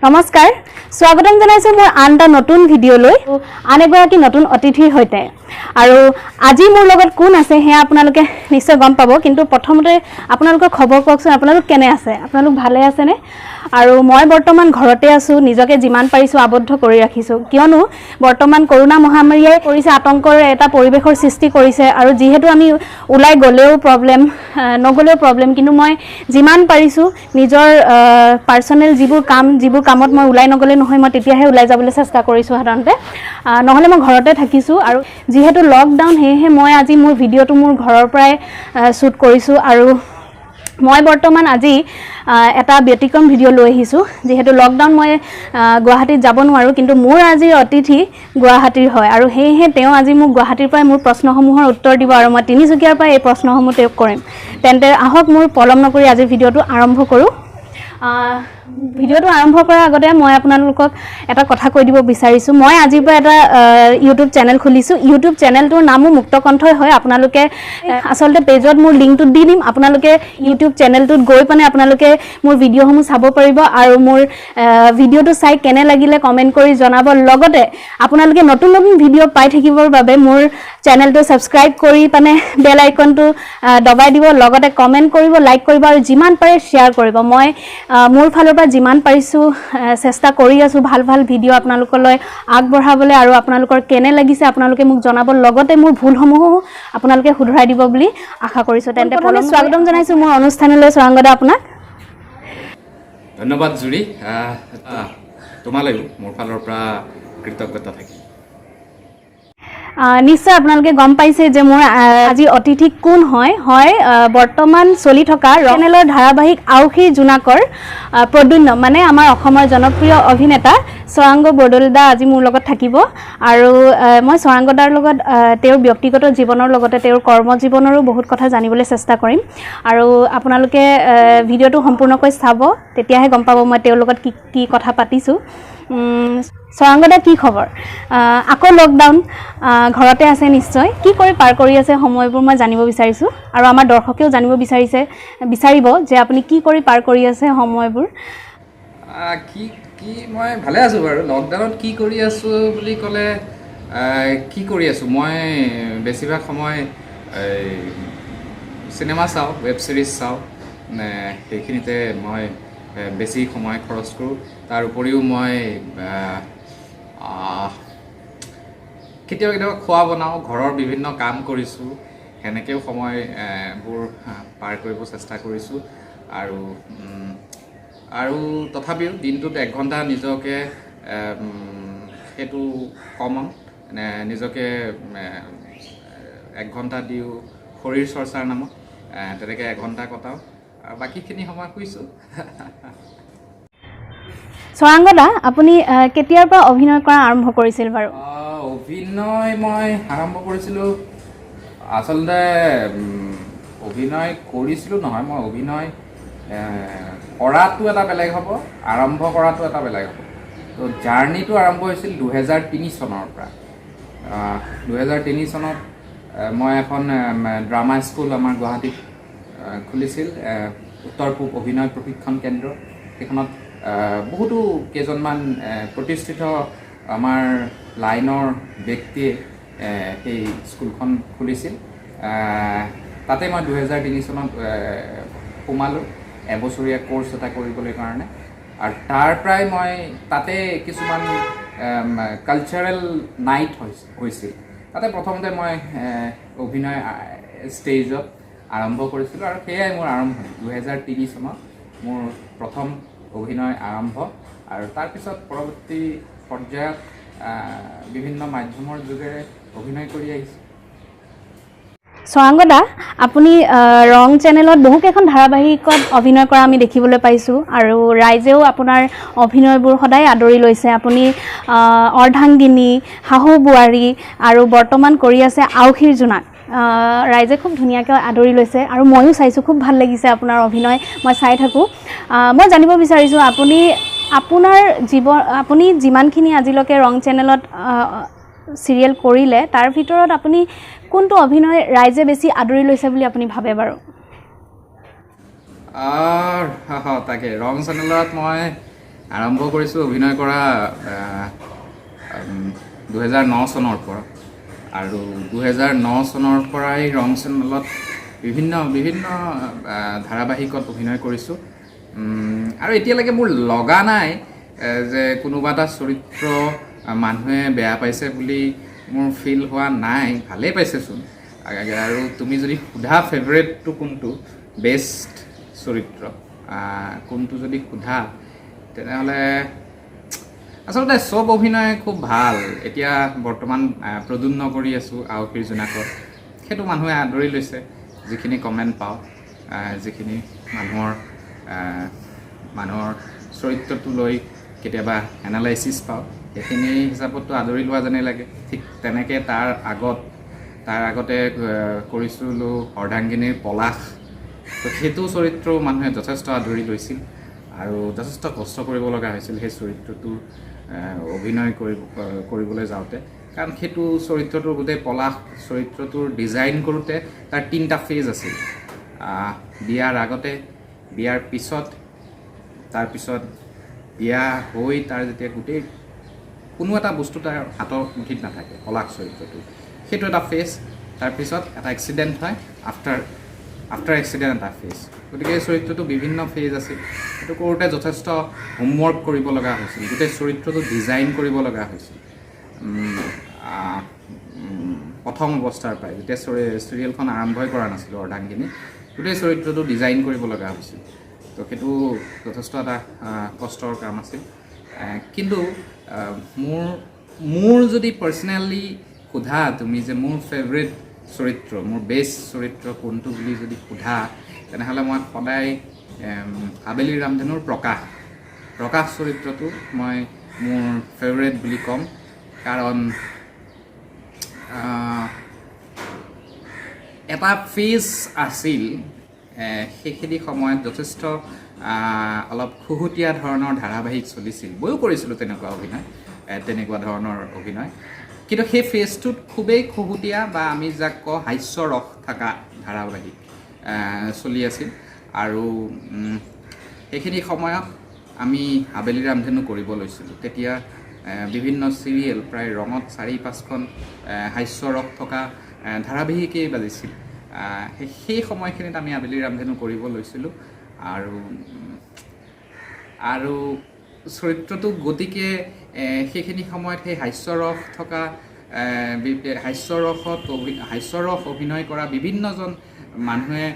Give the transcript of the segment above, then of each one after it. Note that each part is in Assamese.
নমস্কাৰ স্বাগতম জনাইছো মোৰ আনটা নতুন ভিডিঅ'লৈ আন এগৰাকী নতুন অতিথিৰ সৈতে আৰু আজি মোৰ লগত কোন আছে হে আপোনালোকে নিশ্চয় গম পাব কিন্তু প্ৰথমতে আপোনালোকৰ খবৰ কওকচোন আপোনালোক কেনে আছে আপোনালোক ভালে আছে নে আৰু মই বৰ্তমান ঘৰতে আছো নিজকে যিমান পাৰিছো আবদ্ধ কৰি ৰাখিছো কিয়নো বৰ্তমান কৰোনা মহামাৰীয়ে কৰিছে আতংকৰ এটা পৰিবেশৰ সৃষ্টি কৰিছে আৰু যেহেতু আমি উলাই গলেও প্ৰবলেম নগলেও প্ৰবলেম কিন্তু মই যিমান পাৰিছো নিজৰ পাৰ্সোনেল যিবোৰ কামত মই উলাই নগলে নহয় মই তেতিয়াহে উলাই যাবলৈ চেষ্টা কৰিছো সাধাৰণতে নহলে মই ঘৰতে থাকিছো আৰু যেহেতু লকডাউন হেহে মই আজি মোৰ ভিডিঅটো মোৰ ঘৰৰ পৰাই শুট কৰিছো আৰু মই বৰ্তমান আজি এটা ব্যতিক্ৰম ভিডিঅ' লৈ আহিছো যেহেতু লকডাউন মই গুৱাহাটীত যাব নোৱাৰো কিন্তু মোৰ আজি অতিথি গুৱাহাটীৰ হয় আৰু হেহে তেওঁ আজি মোক গুৱাহাটীৰ পৰা মোৰ প্ৰশ্নসমূহৰ উত্তৰ দিব আৰু মই তিনিচুকীয়াৰ পৰা এই প্ৰশ্নসমূহ তেওঁক কৰিম তেন্তে আহক মোৰ পলম নকৰি আজি ভিডিঅ'টো আৰম্ভ কৰো ভিডিঅ'টো আৰম্ভ কৰাৰ আগতে মই আপোনালোকক এটা কথা কৈ দিব বিচাৰিছো মই আজিৰ পৰা এটা ইউটিউব চেনেল খুলিছো ইউটিউব চেনেলটোৰ নামো মুক্তকণ্ঠই হয় আপোনালোকে আসলতে পেজত মোৰ লিংকটো দি দিম আপোনালোকে ইউটিউব চেনেলটোত গৈ পানে আপোনালোকে মোৰ ভিডিঅ'সমূহ চাব পাৰিব আৰু মোৰ ভিডিঅ'টো চাই কেনে লাগিলে কমেন্ট কৰি জনাব লগতে আপোনালোকে নতুন নতুন ভিডিঅ' পাই থাকিবৰ বাবে মোৰ চেনেলটো সাবস্ক্ৰাইব কৰি পানে বেল আইকনটো দবাই দিব লগতে কমেন্ট কৰিব লাইক কৰিব আৰু যিমান পাৰে শেয়াৰ কৰিব মই মোৰ ফালৰ পৰা যিমান পাৰিছো চেষ্টা কৰি আছো ভাল ভাল ভিডিঅ' আপোনালোকলৈ আগবঢ়াবলৈ আৰু আপোনালোকৰ কেনে লাগিছে আপোনালোকে মোক জনাব লগতে মোৰ ভুলসমূহ আপোনালোকে শুধৰাই দিব বুলি আশা কৰিছো তেন্তে পলম স্বাগতম জনাইছো মোৰ অনুষ্ঠানলৈ সৰংগদা আপোনাক ধন্যবাদ জুৰি তোমালৈও মোৰ ফালৰ পৰা কৃতজ্ঞতা থাকিল নিশ্চয় আপোনালোকে গম পাইছে যে মোৰ আজি অতিথি কোন হয় বৰ্তমান চলি থকা চেনেলৰ ধাৰাবাহিক আউখী জোনাকৰ প্ৰদুন্য মানে আমাৰ অসমৰ জনপ্ৰিয় অভিনেতা সৰাংগ বৰদলৈদা আজি মোৰ লগত থাকিব আৰু মই সৰাংগদাৰ লগত তেওঁৰ ব্যক্তিগত জীৱনৰ লগতে তেওঁৰ কৰ্মজীৱনৰো বহুত কথা জানিবলৈ চেষ্টা কৰিম আৰু আপোনালোকে ভিডিঅ'টো সম্পূৰ্ণকৈ চাব তেতিয়াহে গম পাব মই তেওঁৰ লগত কি কথা পাতিছো সৰাংগদা কি খবৰ আকৌ লকডাউন ঘৰতে আছে নিশ্চয় কি কৰি পাৰ কৰি আছে সময়বোৰ মই জানিব বিচাৰিছো আৰু আমাৰ দৰ্শকেও জানিব বিচাৰিব যে আপুনি কি কৰি পাৰ কৰি আছে সময়বোৰ কি মই ভালে আছো বাৰু লকডাউনত কি কৰি আছো বুলি ক'লে কি কৰি আছো মই বেছিভাগ সময় চিনেমা চাওঁ ৱেব সিৰিজ চাওঁ সেইখিনিতে মই বেছি সময় খৰচ কৰোঁ তাৰ উপৰিও মই কেতিয়াবা খোৱা বনাওঁ ঘৰৰ বিভিন্ন কাম কৰিছোঁ সেনেকৈও সময়বোৰ পাৰ কৰিব চেষ্টা কৰিছোঁ আৰু তথাপিও দিনটোত 1 ঘণ্টা নিজকে সেইটো কমন নিজকে 1 ঘণ্টা দিও শৰীৰ চৰ্চাৰ নামত তেনেকৈ 1 ঘণ্টা কটাওঁ আৰু বাকীখিনি সময় শুইছোঁ সৰাংগদা আপুনি কেতিয়াৰ পৰা অভিনয় কৰা আৰম্ভ কৰিছিল বাৰু অভিনয় মই আৰম্ভ কৰিছিলোঁ আচলতে অভিনয় কৰিছিলোঁ নহয় মই অভিনয় কৰাটো এটা বেলেগ হ'ব আৰম্ভ কৰাটো এটা বেলেগ হ'ব তো জাৰ্ণিটো আৰম্ভ হৈছিল 2003 চনৰ পৰা 2003 চনত মই এখন ড্ৰামা স্কুল আমাৰ গুৱাহাটীত খুলিছিল উত্তৰ পূব অভিনয় প্ৰশিক্ষণ কেন্দ্ৰ সেইখনত বহুতো কেইজনমান প্ৰতিষ্ঠিত আমাৰ লাইনৰ ব্যক্তিয়ে সেই স্কুলখন খুলিছিল তাতে মই 2003 চনত সোমালোঁ এবছৰীয়া কোৰ্চ এটা কৰিবলৈ কাৰণে আৰু তাৰ পৰাই মই তাতে কিছুমান কালচাৰেল নাইট হৈছিল তাতে প্ৰথমতে মই অভিনয় ষ্টেজত আৰম্ভ কৰিছিলোঁ আৰু সেয়াই মোৰ আৰম্ভণি 2003 চনত মোৰ প্ৰথম অভিনয় আৰম্ভ আৰু তাৰপিছত পৰৱৰ্তী পৰ্যায়ত বিভিন্ন মাধ্যমৰ যোগেৰে অভিনয় কৰি আহিছোঁ সৰাংগদা আপুনি ৰং চেনেলত বহুকেইখন ধাৰাবাহিকত অভিনয় কৰা আমি দেখিবলৈ পাইছোঁ আৰু ৰাইজেও আপোনাৰ অভিনয়বোৰ সদায় আদৰি লৈছে আপুনি অৰ্ধাংগিনী শাহু বোৱাৰী আৰু বৰ্তমান কৰি আছে আউখীৰ জোনাক ৰাইজে খুব ধুনীয়াকৈ আদৰি লৈছে আৰু ময়ো চাইছোঁ খুব ভাল লাগিছে আপোনাৰ অভিনয় মই চাই থাকোঁ মই জানিব বিচাৰিছোঁ আপুনি যিমানখিনি আজিলৈকে ৰং চেনেলত সিৰিয়েল কৰিলে তাৰ ভিতৰত আপুনি কোনটো অভিনয় ৰাইজে বেছি আদৰি লৈছে বুলি আপুনি ভাবে বাৰু তাকে ৰং চেনেলত মই আৰম্ভ কৰিছোঁ অভিনয় কৰা 2009 চনৰ পৰা আৰু 2009 চনৰ পৰাই ৰং চেনেলত বিভিন্ন ধাৰাবাহিকত অভিনয় কৰিছোঁ আৰু এতিয়ালৈকে মোৰ লগা নাই যে কোনোবা এটা চৰিত্ৰ মানুহে বেয়া পাইছে বুলি মোৰ ফিল হোৱা নাই, ভালেই পাইছেচোন। আৰু তুমি যদি সোধা ফেভৰেটটো কোনটো, বেষ্ট চৰিত্ৰ কোনটো যদি সোধা, তেনেহ'লে আচলতে চব অভিনয় খুব ভাল। এতিয়া বৰ্তমান প্ৰদ্যুম্ন কৰি আছোঁ আউসীৰ জোনাকত, সেইটো মানুহে আদৰি লৈছে। যিখিনি কমেণ্ট পাওঁ, যিখিনি মানুহৰ চৰিত্ৰটো লৈ কেতিয়াবা এনালাইচিছ পাওঁ, সেইখিনি হিচাপততো আদৰি লোৱা যেনেই লাগে। ঠিক তেনেকৈ তাৰ আগতে কৰিছিলোঁ অৰ্ধাংগিনীৰ পলাশ, তো সেইটো চৰিত্ৰও মানুহে যথেষ্ট আদৰি লৈছিল আৰু যথেষ্ট কষ্ট কৰিব লগা হৈছিল সেই চৰিত্ৰটো অভিনয় কৰিবলৈ যাওঁতে। কাৰণ সেইটো চৰিত্ৰটোৰ গোটেই পলাশ চৰিত্ৰটোৰ ডিজাইন কৰোঁতে তাৰ 3টা ফেজ আছিল। বিয়াৰ আগতে, বিয়াৰ পিছত, তাৰপিছত বিয়া হৈ তাৰ যেতিয়া গোটেই কোনো এটা বস্তু তাৰ হাতৰ মুঠিত নাথাকে, পলাশ চৰিত্ৰটো, সেইটো এটা ফেজ। তাৰপিছত এটা এক্সিডেণ্ট হয়, আফটাৰ এক্সিডেণ্ট এটা ফেজ। গতিকে এই চৰিত্ৰটো বিভিন্ন ফেজ আছিল। সেইটো কৰোঁতে যথেষ্ট হোমৱৰ্ক কৰিব লগা হৈছিল, গোটেই চৰিত্ৰটো ডিজাইন কৰিব লগা হৈছিল। প্ৰথম অৱস্থাৰ পৰাই যেতিয়া চিৰিয়েলখন আৰম্ভই কৰা নাছিলোঁ অৰ্ধাংগিনী, গোটেই চৰিত্ৰটো ডিজাইন কৰিব লগা হৈছিল। তো সেইটো যথেষ্ট এটা কষ্টৰ কাম আছিল। কিন্তু মোৰ যদি পাৰ্চনেলি সোধা তুমি যে মোৰ ফেভৰেট চৰিত্ৰ, মোৰ বেষ্ট চৰিত্ৰ কোনটো বুলি যদি সোধা, তেনেহ'লে মই সদায় আবেলি ৰামধেনুৰ প্ৰকাশ চৰিত্ৰটো মই মোৰ ফেভৰেট বুলি ক'ম। কাৰণ এটা ফেজ আছিল, সেইখিনি সময়ত যথেষ্ট অলপ খুহুতীয়া ধৰণৰ ধাৰাবাহিক চলিছিল। ময়ো কৰিছিলোঁ তেনেকুৱা ধৰণৰ অভিনয়, কিন্তু সেই ফেজটোত খুবেই খুহুতীয়া বা আমি যাক কওঁ হাস্যৰস থকা ধাৰাবাহিক চলি আছিল। আৰু সেইখিনি সময়ত আমি আবেলি ৰামধেনু কৰিব লৈছিলোঁ। তেতিয়া বিভিন্ন চিৰিয়েল, প্ৰায় ৰঙত 4-5খন হাস্যৰস থকা ধাৰাবাহিকেই বাজিছিল। সেই সময়খিনিত আমি আবেলি ৰামধেনু কৰিব লৈছিলোঁ। আৰু চৰিত্ৰটো গতিকে সেইখিনি সময়ত সেই হাস্যৰস থকা হাস্যৰস অভিনয় কৰা বিভিন্নজন মানুহে,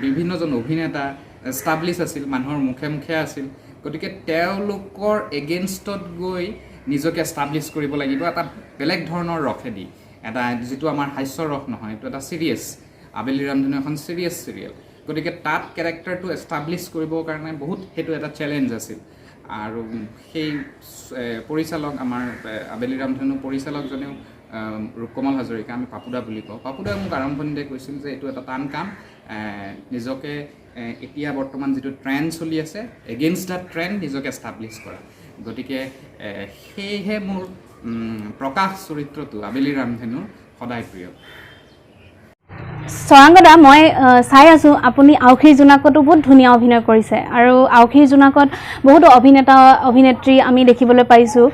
বিভিন্নজন অভিনেতা এষ্টাব্লিছ আছিল, মানুহৰ মুখে মুখে আছিল। গতিকে তেওঁলোকৰ এগেইনষ্টত গৈ নিজকে এষ্টাব্লিছ কৰিব লাগিব এটা বেলেগ ধৰণৰ ৰসেদি, এটা যিটো আমাৰ হাস্যৰস নহয়, এইটো এটা চিৰিয়াছ। আবেলি ৰামধেনু এখন চিৰিয়াছ চিৰিয়েল, গতিকে তাত কেৰেক্টাৰটো এষ্টাব্লিছ কৰিবৰ কাৰণে সেইটো এটা চেলেঞ্জ আছিল। আৰু সেই পৰিচালক, আমাৰ আবেলি ৰামধেনু পৰিচালকজনেও ৰূপকমল হাজৰিকা, আমি পাপুদা বুলি কওঁ, পাপুদাই মোক আৰম্ভণিতে কৈছিল যে এইটো এটা টান কাম, নিজকে এতিয়া বৰ্তমান যিটো ট্ৰেণ্ড চলি আছে, এগেইনষ্ট দ্য ট্ৰেণ্ড নিজকে এষ্টাব্লিছ কৰা। গতিকে সেয়েহে মোৰ প্ৰকাশ চৰিত্ৰটো আবেলি ৰামধেনুৰ সদায় প্ৰিয়। চৰাংগদা, মই চাই আছোঁ আপুনি আউসীৰ জোনাকতো বহুত ধুনীয়া অভিনয় কৰিছে আৰু আউসীৰ জোনাকত বহুতো অভিনেত্ৰী আমি দেখিবলৈ পাইছোঁ।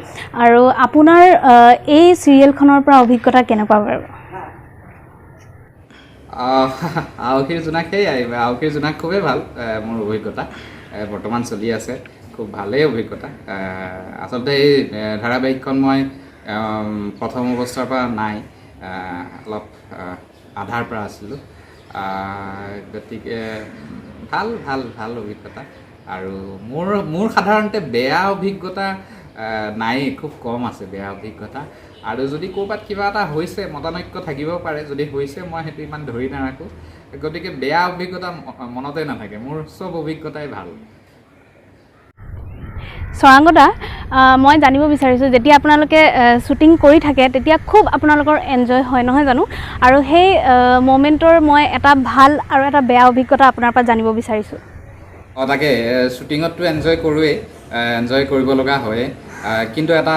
আৰু আপোনাৰ এই চিৰিয়েলখনৰ পৰা অভিজ্ঞতা কেনেকুৱা বাৰু? আউসীৰ জোনাক আউসীৰ জোনাক খুবেই ভাল মোৰ অভিজ্ঞতা, বৰ্তমান চলি আছে, খুব ভালেই অভিজ্ঞতা। আচলতে এই ধাৰাবাহিকখন মই প্ৰথম অৱস্থাৰ পৰা নাই, অলপ আধাৰ পৰা আছিলোঁ। গতিকে ভাল অভিজ্ঞতা। আৰু মোৰ সাধাৰণতে বেয়া অভিজ্ঞতা নাই, খুব কম আছে বেয়া অভিজ্ঞতা। আৰু যদি ক'ৰবাত কিবা এটা হৈছে, মতানৈক্য থাকিব পাৰে, যদি হৈছে মই সেইটো ইমান ধৰি নাৰাখোঁ। গতিকে বেয়া অভিজ্ঞতা মনতে নাথাকে, মোৰ চব অভিজ্ঞতাই ভাল। চৰাংগদা, মই জানিব বিচাৰিছোঁ, যেতিয়া আপোনালোকে শ্বুটিং কৰি থাকে তেতিয়া খুব আপোনালোকৰ এনজয় হয় নহয় জানো? আৰু সেই মমেণ্টৰ মই এটা ভাল আৰু এটা বেয়া অভিজ্ঞতা আপোনাৰ পৰা জানিব বিচাৰিছোঁ। তাকে, শ্বুটিঙততো এনজয় কৰোঁৱেই, এনজয় কৰিব লগা হয়, কিন্তু এটা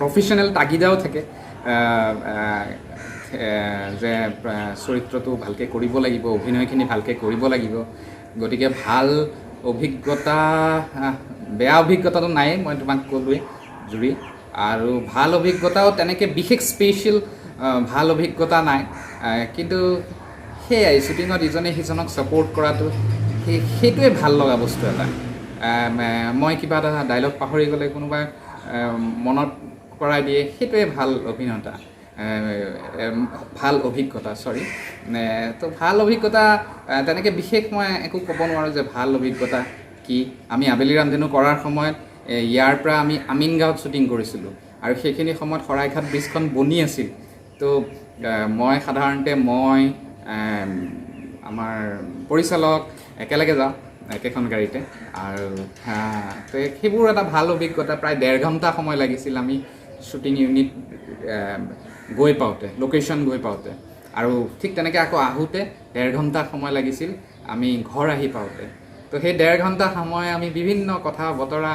প্ৰফেশ্যনেল তাগিদাও থাকে যে চৰিত্ৰটো ভালকৈ কৰিব লাগিব, অভিনয়খিনি ভালকৈ কৰিব লাগিব। গতিকে ভাল অভিজ্ঞতা বেয়া অভিজ্ঞতাটো নাই, মই তোমাক ক'লোৱেই জুৰি। আৰু ভাল অভিজ্ঞতাও তেনেকৈ বিশেষ স্পেচিয়েল ভাল অভিজ্ঞতা নাই, কিন্তু সেয়াই শ্বুটিঙত ইজনে সিজনক ছাপোৰ্ট কৰাটো সেইটোৱে ভাল লগা বস্তু এটা। মই কিবা এটা ডাইলগ পাহৰি গ'লে কোনোবাই মনত কৰাই দিয়ে, সেইটোৱে ভাল অভিজ্ঞতা, তো ভাল অভিজ্ঞতা তেনেকৈ বিশেষ মই একো ক'ব নোৱাৰোঁ যে ভাল অভিজ্ঞতা কি। আমি আবেলি ৰান্ধেনো কৰাৰ সময়ত ইয়াৰ পৰা আমি আমিনগাঁৱত শ্বুটিং কৰিছিলোঁ, আৰু সেইখিনি সময়ত শৰাইঘাট ব্ৰিজখন বনি আছিল। তো মই সাধাৰণতে আমাৰ পৰিচালক একেলগে যাওঁ একেখন গাড়ীতে, আৰু তো সেইবোৰ এটা ভাল অভিজ্ঞতা। প্ৰায় 1.5 ঘণ্টা সময় লাগিছিল আমি শ্বুটিং ইউনিট গৈ পাওঁতে, লোকেশ্যন গৈ পাওঁতে, আৰু ঠিক তেনেকৈ আকৌ আহোঁতে 1.5 ঘণ্টা সময় লাগিছিল আমি ঘৰ আহি পাওঁতে। তো সেই 1.5 ঘণ্টা সময় আমি বিভিন্ন কথা বতৰা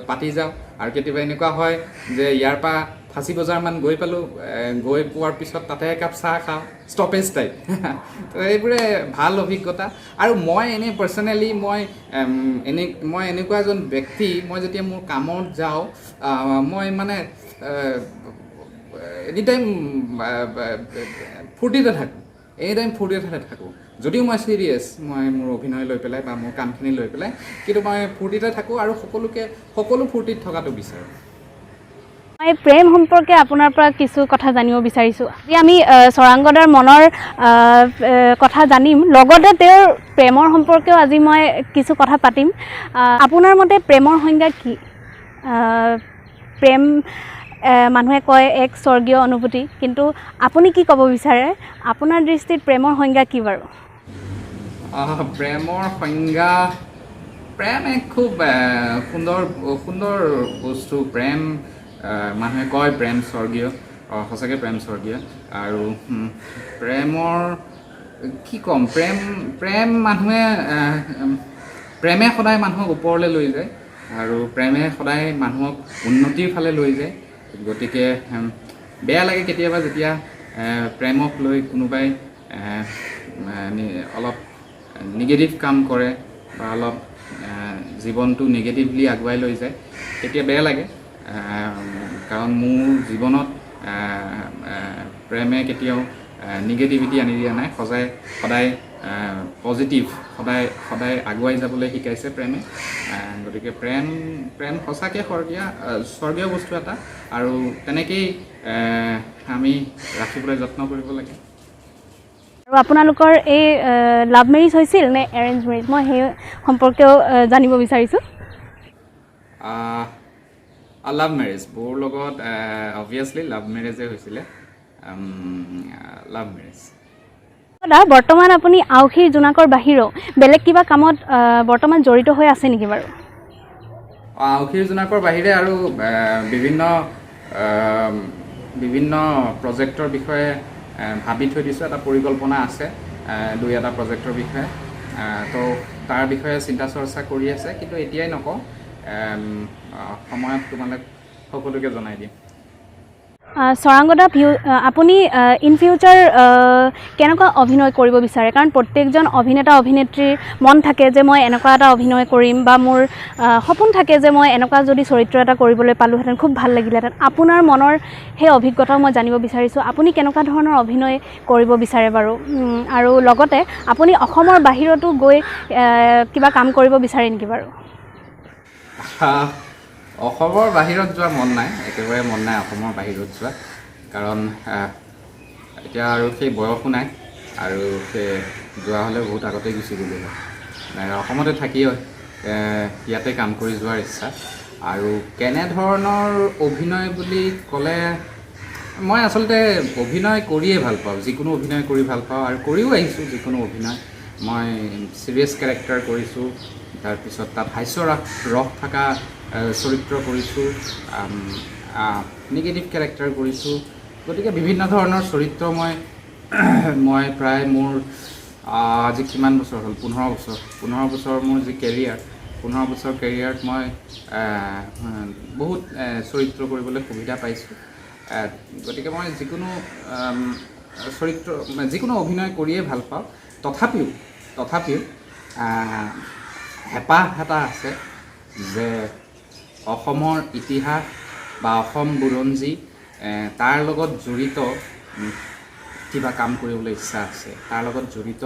পাতি যাওঁ, আৰু কেতিয়াবা এনেকুৱা হয় যে ইয়াৰ পৰা ফাঁচী বজাৰমান গৈ পালোঁ, গৈ পোৱাৰ পিছত তাতে একাপ চাহ খাওঁ, ষ্টপেজ টাইপ। তো এইবোৰে ভাল অভিজ্ঞতা। আৰু মই এনেই পাৰ্চনেলি মই এনেকুৱা এজন ব্যক্তি, মই যেতিয়া মোৰ কামত যাওঁ মই মানে এনিটাইম ফূৰ্তিতে থাকোঁ। যদিও মই ছিৰিয়াছ, মই মোৰ অভিনয় লৈ পেলাই বা মোৰ কামখিনি লৈ পেলাই, কিন্তু মই ফূৰ্তিতে থাকোঁ আৰু সকলো ফূৰ্তিত থকাটো বিচাৰোঁ। মই প্ৰেম সম্পৰ্কে আপোনাৰ পৰা কিছু কথা জানিব বিচাৰিছোঁ। আজি আমি স্বৰাংগদাৰ মনৰ কথা জানিম, লগতে তেওঁৰ প্ৰেমৰ সম্পৰ্কেও আজি মই কিছু কথা পাতিম। আপোনাৰ মতে প্ৰেমৰ সংজ্ঞা কি? প্ৰেম মানুহে কয় এক স্বৰ্গীয় অনুভূতি, কিন্তু আপুনি কি ক'ব বিচাৰে? আপোনাৰ দৃষ্টিত প্ৰেমৰ সংজ্ঞা কি বাৰু? প্ৰেমৰ সংজ্ঞা, প্ৰেম এক খুব সুন্দৰ বস্তু। প্ৰেম মানুহে কয় প্ৰেম স্বৰ্গীয়, সঁচাকৈ প্ৰেম স্বৰ্গীয়। আৰু প্ৰেমৰ কি ক'ম, প্ৰেমে সদায় মানুহক ওপৰলৈ লৈ যায়, আৰু প্ৰেমে সদায় মানুহক উন্নতিৰ ফালে লৈ যায়। গতিকে বেয়া লাগে কেতিয়াবা যেতিয়া প্ৰেমক লৈ কোনোবাই অলপ নিগেটিভ কাম কৰে বা অলপ জীৱনটো নিগেটিভলি আগুৱাই লৈ যায়, তেতিয়া বেয়া লাগে। কাৰণ মোৰ জীৱনত প্ৰেমে কেতিয়াও নিগেটিভিটি আনি দিয়া নাই, সদায় পজিটিভ, সদায় আগুৱাই যাবলৈ শিকাইছে প্ৰেমে। গতিকে প্ৰেম সঁচাকৈ স্বৰ্গীয় বস্তু এটা, আৰু তেনেকেই আমি ৰাখিবলৈ যত্ন কৰিব লাগে। আৰু আপোনালোকৰ এই লাভ মেৰিজ হৈছিল নে এৰেঞ্জ মেৰিজ? মই সেই সম্পৰ্কেও জানিব বিচাৰিছোঁ। লাভ মেৰেজ, বৌৰ লগত অবভিয়াছলি লাভ মেৰেজে হৈছিলে, লাভ মেৰেজ। বৰ্তমান আপুনি আউসী জোনাকৰ বাহিৰেও বেলেগ কিবা কামত বৰ্তমান জড়িত হৈ আছে নেকি বাৰু? আউসী জোনাকৰ বাহিৰে আৰু বিভিন্ন প্ৰজেক্টৰ বিষয়ে ভাবি থৈ দিছোঁ। এটা পৰিকল্পনা আছে 2-এটা প্ৰজেক্টৰ বিষয়ে, তো তাৰ বিষয়ে চিন্তা চৰ্চা কৰি আছে, কিন্তু এতিয়াই নকওঁ, সময়ত তোমালোক সকলোকে জনাই দিম। স্বৰাংগদা, আপুনি ইন ফিউচাৰ কেনেকুৱা অভিনয় কৰিব বিচাৰে? কাৰণ প্ৰত্যেকজন অভিনেতা অভিনেত্ৰীৰ মন থাকে যে মই এনেকুৱা এটা অভিনয় কৰিম, বা মোৰ সপোন থাকে যে মই এনেকুৱা যদি চৰিত্ৰ এটা কৰিবলৈ পালোহেঁতেন খুব ভাল লাগিলেহেঁতেন। আপোনাৰ মনৰ সেই অভিজ্ঞতাও মই জানিব বিচাৰিছোঁ। আপুনি কেনেকুৱা ধৰণৰ অভিনয় কৰিব বিচাৰে বাৰু? আৰু লগতে আপুনি অসমৰ বাহিৰতো গৈ কিবা কাম কৰিব বিচাৰে নেকি বাৰু? অসমৰ বাহিৰত যোৱা মন নাই, একেবাৰে মন নাই অসমৰ বাহিৰত যোৱা, কাৰণ এতিয়া আৰু সেই বয়সো নাই, আৰু সেই যোৱা হ'লে বহুত আগতেই গুচি গ'লো হয়। অসমতে থাকি ইয়াতে কাম কৰি যোৱাৰ ইচ্ছা। আৰু কেনেধৰণৰ অভিনয় বুলি ক'লে, মই আচলতে অভিনয় কৰিয়ে ভাল পাওঁ, যিকোনো অভিনয় কৰি ভাল পাওঁ, আৰু কৰিও আহিছোঁ যিকোনো অভিনয়। মই চিৰিয়াছ কেৰেক্টাৰ কৰিছোঁ, তাৰপিছত তাত হাস্য ৰস থকা চৰিত্ৰ কৰিছোঁ, নিগেটিভ কেৰেক্টাৰ কৰিছোঁ। গতিকে বিভিন্ন ধৰণৰ চৰিত্ৰ মই প্ৰায় মোৰ আজি কিমান বছৰ হ'ল, 15 বছৰ মোৰ যি কেৰিয়াৰ, 15 বছৰ কেৰিয়াৰত মই বহুত চৰিত্ৰ কৰিবলৈ সুবিধা পাইছোঁ। গতিকে মই যিকোনো যিকোনো অভিনয় কৰিয়ে ভাল পাওঁ। তথাপিও হেঁপাহ এটা আছে যে অসমৰ ইতিহাস বা অসম বুৰঞ্জী তাৰ লগত জড়িত কিবা কাম কৰিবলৈ ইচ্ছা আছে, তাৰ লগত জড়িত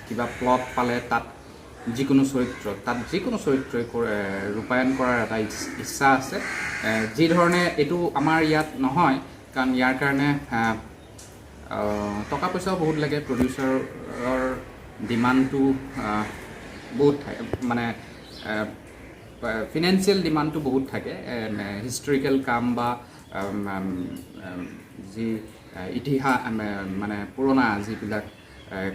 কিবা প্লট পালে তাত যিকোনো চৰিত্ৰই ৰূপায়ণ কৰাৰ এটা ইচ্ছা আছে। যি ধৰণে এইটো আমাৰ ইয়াত নহয়, কাৰণ ইয়াৰ কাৰণে টকা পইচাও বহুত লাগে, প্ৰডিউচাৰৰ ডিমাণ্ডটো বহুত থাকে, মানে ফিনেন্সিয়েল ডিমাণ্ডটো বহুত থাকে। হিষ্টৰিকেল কাম বা যি ইতিহাস মানে পুৰণা যিবিলাক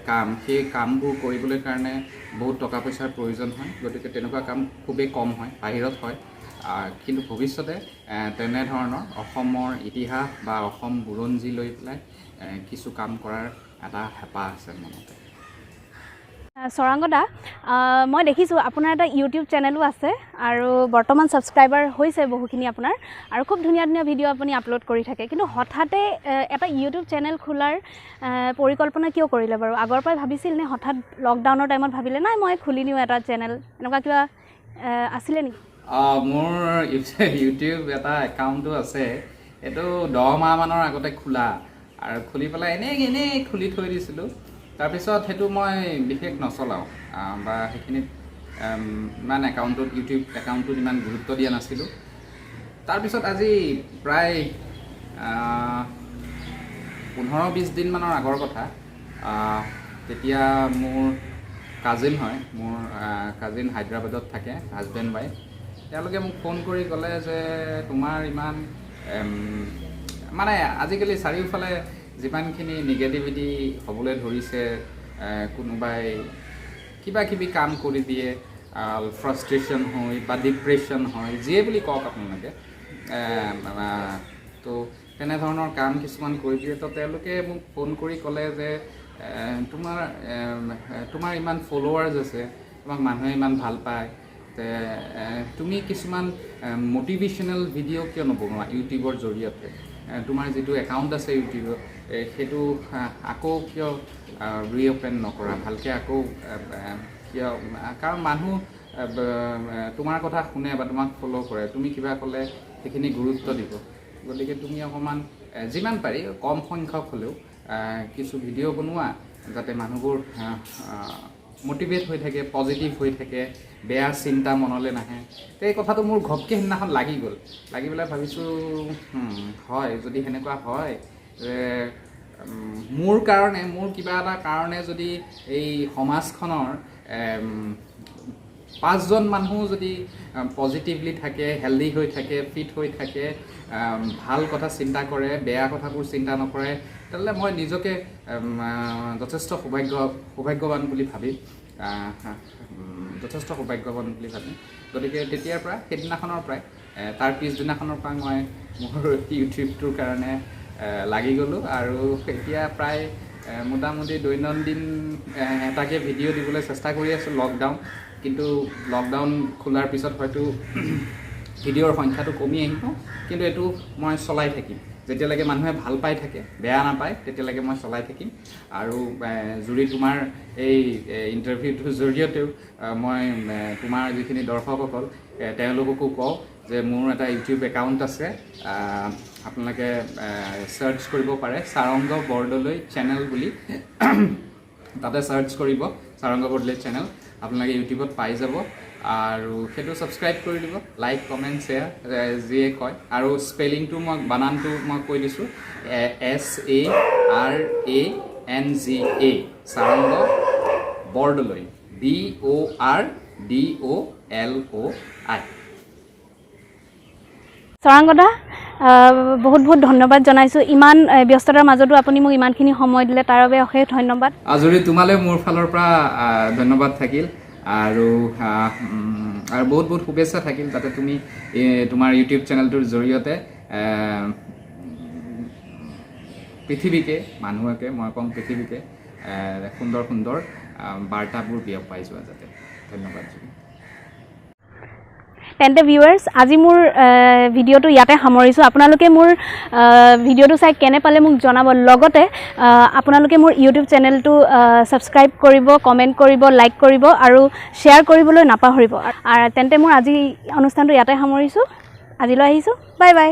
কাম, সেই কামবোৰ কৰিবলৈ কাৰণে বহুত টকা পইচাৰ প্ৰয়োজন হয়, গতিকে তেনেকুৱা কাম খুবেই কম হয়, বাহিৰত হয়। কিন্তু ভৱিষ্যতে তেনেধৰণৰ অসমৰ ইতিহাস বা অসম বুৰঞ্জী লৈ পেলাই কিছু কাম কৰাৰ এটা হেঁপাহ আছে মনতে। চৰাংগ দা, মই দেখিছোঁ আপোনাৰ এটা ইউটিউব চেনেলো আছে আৰু বৰ্তমান ছাবস্ক্ৰাইবাৰ হৈছে বহুখিনি আপোনাৰ, আৰু খুব ধুনীয়া ধুনীয়া ভিডিঅ' আপুনি আপলোড কৰি থাকে। কিন্তু হঠাতে এটা ইউটিউব চেনেল খোলাৰ পৰিকল্পনা কিয় কৰিলে বাৰু? আগৰ পৰাই ভাবিছিল নে হঠাৎ লকডাউনৰ টাইমত ভাবিলে নাই মই খুলি নিওঁ এটা চেনেল, এনেকুৱা কিবা আছিলে নেকি? মোৰ ইউটিউব এটা একাউণ্টো আছে, এইটো 10 মাহমানৰ আগতে খোলা, আৰু খুলি পেলাই এনেই খুলি থৈ দিছিলোঁ। তাৰপিছত সেইটো মই বিশেষ নচলাওঁ বা সেইখিনিত ইমান ইউটিউব একাউণ্টটোত ইমান গুৰুত্ব দিয়া নাছিলোঁ। তাৰপিছত আজি প্ৰায় 15-20 দিনমানৰ আগৰ কথা, তেতিয়া মোৰ কাজিন হয়, মোৰ কাজিন হায়দৰাবাদত থাকে, হাজবেণ্ড ৱাইফ। তেওঁলোকে মোক ফোন কৰি ক'লে যে তোমাৰ ইমান মানে আজিকালি চাৰিওফালে যিমানখিনি নিগেটিভিটি হ'বলৈ ধৰিছে, কোনোবাই কিবা কিবি কাম কৰি দিয়ে, ফ্ৰাষ্ট্ৰেশ্যন হয় বা ডিপ্ৰেশ্যন হয়, যিয়ে বুলি কওক আপোনালোকে, তো তেনেধৰণৰ কাম কিছুমান কৰি দিয়ে। তো তেওঁলোকে মোক ফোন কৰি ক'লে যে তোমাৰ ইমান ফলোৱাৰ্ছ আছে, তোমাক মানুহে ইমান ভাল পায়, তুমি কিছুমান মটিভেশ্যনেল ভিডিঅ' কিয় নবনোৱা ইউটিউবৰ জৰিয়তে? তোমাৰ যিটো একাউণ্ট আছে ইউটিউবত, সেইটো আকৌ কিয় ৰিঅ'পেন নকৰা, ভালকৈ আকৌ কিয়? কাৰণ মানুহ তোমাৰ কথা শুনে বা তোমাক ফ'ল' কৰে, তুমি কিবা ক'লে সেইখিনি গুৰুত্ব দিব। গতিকে তুমি অকণমান যিমান পাৰি কম সংখ্যক হ'লেও কিছু ভিডিঅ' বনোৱা, যাতে মানুহবোৰ মটিভেট হৈ থাকে, পজিটিভ হৈ থাকে, বেয়া চিন্তা মনলৈ নাহে। তো এই কথাটো মোৰ ঘপকৈ সেইদিনাখন লাগি গ'ল। লাগি পেলাই ভাবিছোঁ, হয়, যদি সেনেকুৱা হয় যে মোৰ কিবা এটা কাৰণে যদি এই সমাজখনৰ 5জন মানুহ যদি পজিটিভলি থাকে, হেল্ডি হৈ থাকে, ফিট হৈ থাকে, ভাল কথা চিন্তা কৰে, বেয়া কথাবোৰ চিন্তা নকৰে, তেতিয়াহ'লে মই নিজকে যথেষ্ট সৌভাগ্যৱান বুলি ভাবিম, গতিকে তেতিয়াৰ পৰা, সেইদিনাখনৰ পৰাই, তাৰ পিছদিনাখনৰ পৰা মই মোৰ ইউটিউবটোৰ কাৰণে লাগি গ'লোঁ। আৰু এতিয়া প্ৰায় মোটামুটি দৈনন্দিন এটাকৈ ভিডিঅ' দিবলৈ চেষ্টা কৰি আছোঁ। কিন্তু লকডাউন খোলাৰ পিছত হয়তো ভিডিঅ'ৰ সংখ্যাটো কমি আহিব, কিন্তু এইটো মই চলাই থাকিম। যেতিয়ালৈকে মানুহে ভাল পাই থাকে, বেয়া নাপায়, তেতিয়ালৈকে মই চলাই থাকিম। আৰু জুৰি, তোমাৰ এই ইণ্টাৰভিউটোৰ জৰিয়তেও মই তোমাৰ যিখিনি দৰ্শকসকল, তেওঁলোককো কওঁ যে মোৰ এটা ইউটিউব একাউণ্ট আছে, আপোনালোকে চাৰ্চ কৰিব পাৰে, সাৰংগ বৰদলৈ চেনেল বুলি, তাতে চাৰ্চ কৰিব সাৰংগ বৰদলৈ চেনেল, আপোনালোকে ইউটিউবত পাই যাব। আৰু সেইটো ছাবস্ক্ৰাইব কৰি দিব, লাইক, কমেণ্ট, শ্বেয়াৰ, যিয়ে কয়। আৰু স্পেলিংটো বানানটো মই কৈ দিছোঁ, SARANGA, সাৰংগ বৰদলৈ, BORDOLOI। চৰাংগ দা, বহুত বহুত ধন্যবাদ জনাইছোঁ। ইমান ব্যস্ততাৰ মাজতো আপুনি মোক ইমানখিনি সময় দিলে, তাৰ বাবে অশেষ ধন্যবাদ। আজৰি তোমালৈ মোৰ ফালৰ পৰা ধন্যবাদ থাকিল, আৰু বহুত বহুত শুভেচ্ছা থাকিল, যাতে তুমি তোমাৰ ইউটিউব চেনেলটোৰ জৰিয়তে পৃথিৱীকে, মানুহকে, মই কওঁ পৃথিৱীকে, সুন্দৰ সুন্দৰ বাৰ্তাবোৰ বিয়পাই যোৱা যাতে। ধন্যবাদ। তেন্তে ভিউৱাৰ্ছ আজি মোৰ ভিডিঅ'টো ইয়াতে সামৰিছোঁ আপোনালোকে মোৰ ভিডিঅ'টো চাই কেনে পালে মোক জনাব লগতে আপোনালোকে মোৰ ইউটিউব চেনেলটো ছাবস্ক্ৰাইব কৰিব কমেণ্ট কৰিব লাইক কৰিব আৰু শ্বেয়াৰ কৰিবলৈ নাপাহৰিব আৰু তেন্তে মোৰ আজি অনুষ্ঠানটো ইয়াতে সামৰিছোঁ আজিলৈ আহিছোঁ বাই বাই